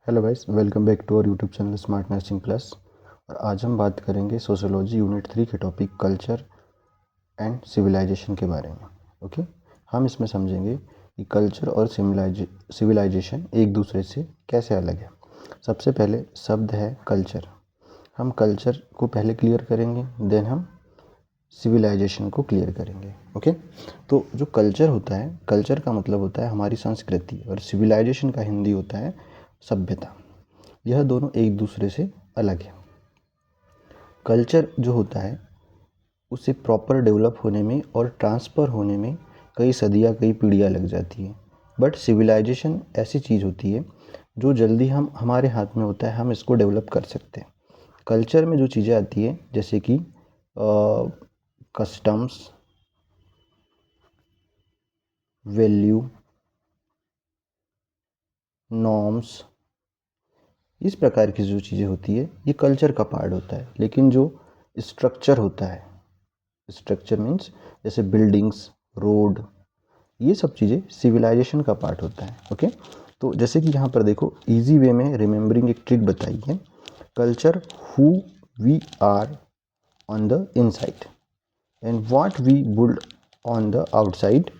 Hello guys, welcome back to our YouTube channel smart nursing plus. और आज हम बात करेंगे सोशियोलॉजी यूनिट 3 के टॉपिक कल्चर एंड सिविलाइजेशन के बारे में। ओके, हम इसमें समझेंगे कि कल्चर और सिविलाइजेशन एक दूसरे से कैसे अलग है। सबसे पहले शब्द है कल्चर। हम कल्चर को पहले क्लियर करेंगे, देन हम सिविलाइजेशन को क्लियर करेंगे। ओके, तो जो कल्चर होता है, कल्चर का मतलब होता है हमारी संस्कृति, और सिविलाइजेशन का हिंदी होता है सभ्यता। यह दोनों एक दूसरे से अलग है। कल्चर जो होता है उसे प्रॉपर डेवलप होने में और ट्रांसफ़र होने में कई सदियाँ, कई पीढ़ियाँ लग जाती हैं। बट सिविलाइजेशन ऐसी चीज़ होती है जो जल्दी हमारे हाथ में होता है, हम इसको डेवलप कर सकते हैं। कल्चर में जो चीज़ें आती हैं जैसे कि कस्टम्स, वैल्यू, नॉर्म्स, इस प्रकार की जो चीज़ें होती है ये कल्चर का पार्ट होता है। लेकिन जो स्ट्रक्चर होता है, स्ट्रक्चर मीन्स जैसे बिल्डिंग्स, रोड, ये सब चीज़ें सिविलाइजेशन का पार्ट होता है। ओके, तो जैसे कि यहाँ पर देखो, इजी वे में रिमेंबरिंग एक ट्रिक बताई है। Culture who we are on the inside and what we build on the outside,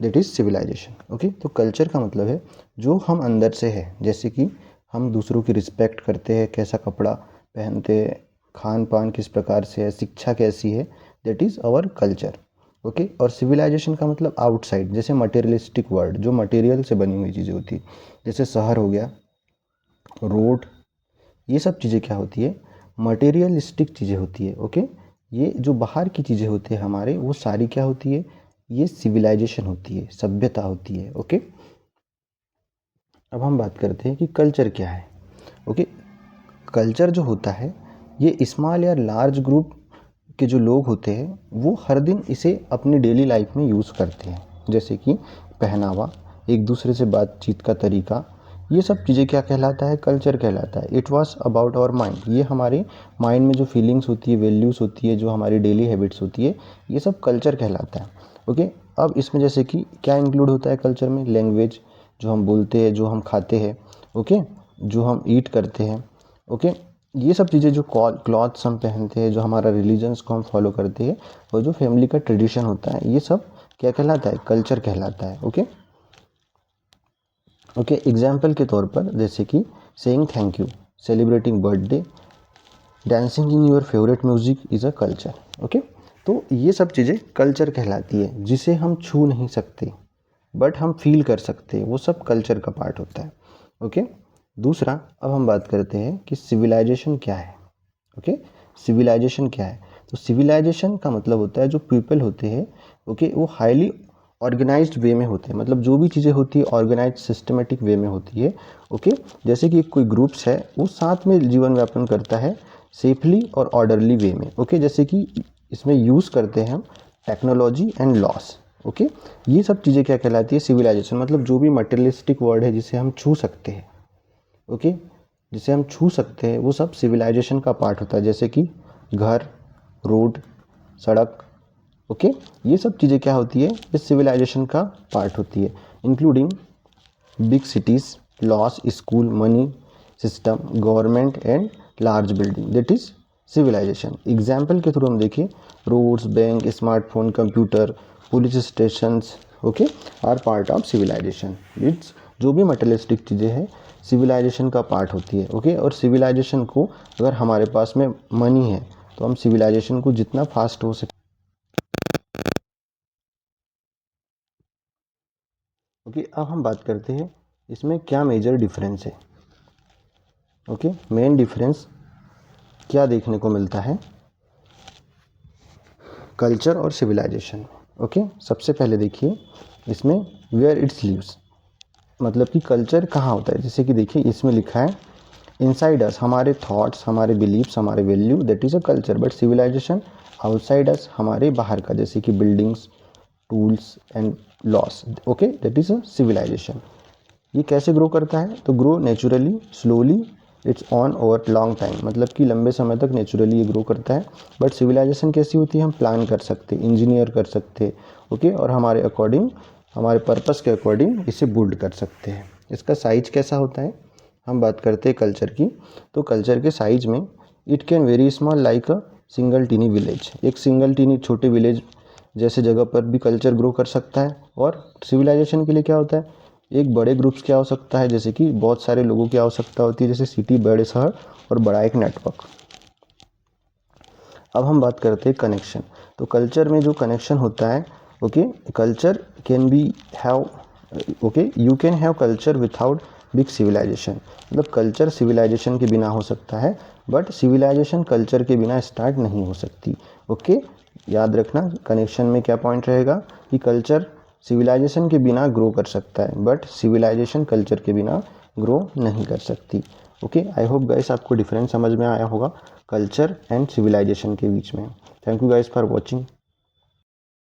that is civilisation. Okay, तो कल्चर का मतलब है जो हम अंदर से है, जैसे कि हम दूसरों की रिस्पेक्ट करते हैं, कैसा कपड़ा पहनते हैं, खान पान किस प्रकार से है, शिक्षा कैसी है, that is our culture. Okay, और सिविलाइजेशन का मतलब आउटसाइड, जैसे मटेरियलिस्टिक वर्ल्ड, जो मटेरियल से बनी हुई चीज़ें होती है, जैसे शहर हो गया, रोड, ये सब चीज़ें क्या होती है, मटेरियलिस्टिक चीज़ें होती है। ओके, ये जो बाहर की चीज़ें होती है हमारे, वो सारी क्या होती है, ये सिविलाइजेशन होती है, सभ्यता होती है। ओके, अब हम बात करते हैं कि कल्चर क्या है। ओके, कल्चर जो होता है ये स्मॉल या लार्ज ग्रुप के जो लोग होते हैं वो हर दिन इसे अपनी डेली लाइफ में यूज़ करते हैं, जैसे कि पहनावा, एक दूसरे से बातचीत का तरीका, ये सब चीज़ें क्या कहलाता है, कल्चर कहलाता है। It was about our mind, ये हमारे माइंड में जो फीलिंग्स होती है, वैल्यूज़ होती है, जो हमारी डेली हैबिट्स होती है, ये सब कल्चर कहलाता है। ओके, अब इसमें जैसे कि क्या इंक्लूड होता है कल्चर में, लैंग्वेज, जो हम बोलते हैं, जो हम खाते हैं, ओके, जो हम ईट करते हैं, ओके, ये सब चीज़ें, जो क्लॉथ्स हम पहनते हैं, जो हमारा रिलीजन्स को हम फॉलो करते हैं, और जो फैमिली का ट्रेडिशन होता है, ये सब क्या कहलाता है, कल्चर कहलाता है। ओके, ओके, एग्जाम्पल के तौर पर जैसे कि saying thank you, celebrating birthday, dancing in your favourite music is a culture. Okay, तो ये सब चीज़ें कल्चर कहलाती है, जिसे हम छू नहीं सकते बट हम फील कर सकते हैं, वो सब कल्चर का पार्ट होता है। ओके, दूसरा, अब हम बात करते हैं कि सिविलाइजेशन क्या है। ओके, सिविलाइजेशन क्या है, तो सिविलाइजेशन का मतलब होता है जो पीपल होते हैं, ओके, वो हाईली ऑर्गेनाइज्ड वे में होते हैं, मतलब जो भी चीज़ें होती है ऑर्गेनाइज सिस्टमेटिक वे में होती है। ओके, जैसे कि कोई ग्रुप्स है वो साथ में जीवन यापन करता है सेफली और ऑर्डरली वे में। ओके, जैसे कि इसमें यूज़ करते हैं हम टेक्नोलॉजी एंड लॉस। ओके, ये सब चीज़ें क्या कहलाती है, सिविलाइजेशन, मतलब जो भी मटेरियलिस्टिक वर्ड है जिसे हम छू सकते हैं, ओके, जिसे हम छू सकते हैं, वो सब सिविलाइजेशन का पार्ट होता है, जैसे कि घर, रोड, सड़क। ओके, ये सब चीज़ें क्या होती है, ये सिविलाइजेशन का पार्ट होती है, including big cities, laws, school, money system, government and large building, that is civilisation. Example के थ्रू हम देखें, roads, bank, smartphone, computer, police stations, okay, are part of civilisation. It's जो भी मटेरियलिस्टिक चीज़ें हैं सिविलाइजेशन का पार्ट होती है। ओके, और सिविलाइजेशन को, अगर हमारे पास में मनी है तो हम सिविलाइजेशन को जितना फास्ट हो सके। ओके, अब हम बात करते हैं इसमें क्या मेजर डिफरेंस है। ओके, मेन डिफरेंस क्या देखने को मिलता है कल्चर और सिविलाइजेशन। ओके, सबसे पहले देखिए इसमें वेयर इट्स लिव्स, मतलब कि कल्चर कहाँ होता है, जैसे कि देखिए इसमें लिखा है इनसाइड अस, हमारे थॉट्स, हमारे बिलीव्स, हमारे value, that is a culture. But civilization outside us, हमारे बाहर का, जैसे कि buildings, tools and laws, okay, that is a civilization. ये कैसे ग्रो करता है, तो grow naturally, slowly, it's on over long time, मतलब कि लंबे समय तक नेचुरली ये ग्रो करता है। बट सिविलाइजेशन कैसी होती है, हम प्लान कर सकते, इंजीनियर कर सकते, ओके, और हमारे अकॉर्डिंग, हमारे पर्पस के अकॉर्डिंग इसे बिल्ड कर सकते हैं। इसका साइज कैसा होता है, हम बात करते हैं कल्चर की, तो कल्चर के साइज में it can very small like a single tiny village. एक सिंगल टीनी छोटे विलेज जैसे जगह पर भी कल्चर ग्रो कर सकता है। और सिविलाइजेशन के लिए क्या होता है, एक बड़े ग्रुप्स की आवश्यकता है, जैसे कि बहुत सारे लोगों की आवश्यकता होती है, जैसे सिटी, बड़े शहर और बड़ा एक नेटवर्क। अब हम बात करते हैं कनेक्शन। तो कल्चर में जो कनेक्शन होता है, okay, culture can be have, okay, you can have culture without big civilisation. मतलब कल्चर सिविलाइजेशन के बिना हो सकता है, बट सिविलाइजेशन कल्चर के बिना स्टार्ट नहीं हो सकती। ओके, याद रखना कनेक्शन में क्या पॉइंट रहेगा कि कल्चर सिविलाइजेशन के बिना ग्रो कर सकता है, बट सिविलाइजेशन कल्चर के बिना ग्रो नहीं कर सकती। ओके, आई होप गाइस आपको डिफरेंस समझ में आया होगा कल्चर एंड सिविलाइजेशन के बीच में। Thank you guys for watching.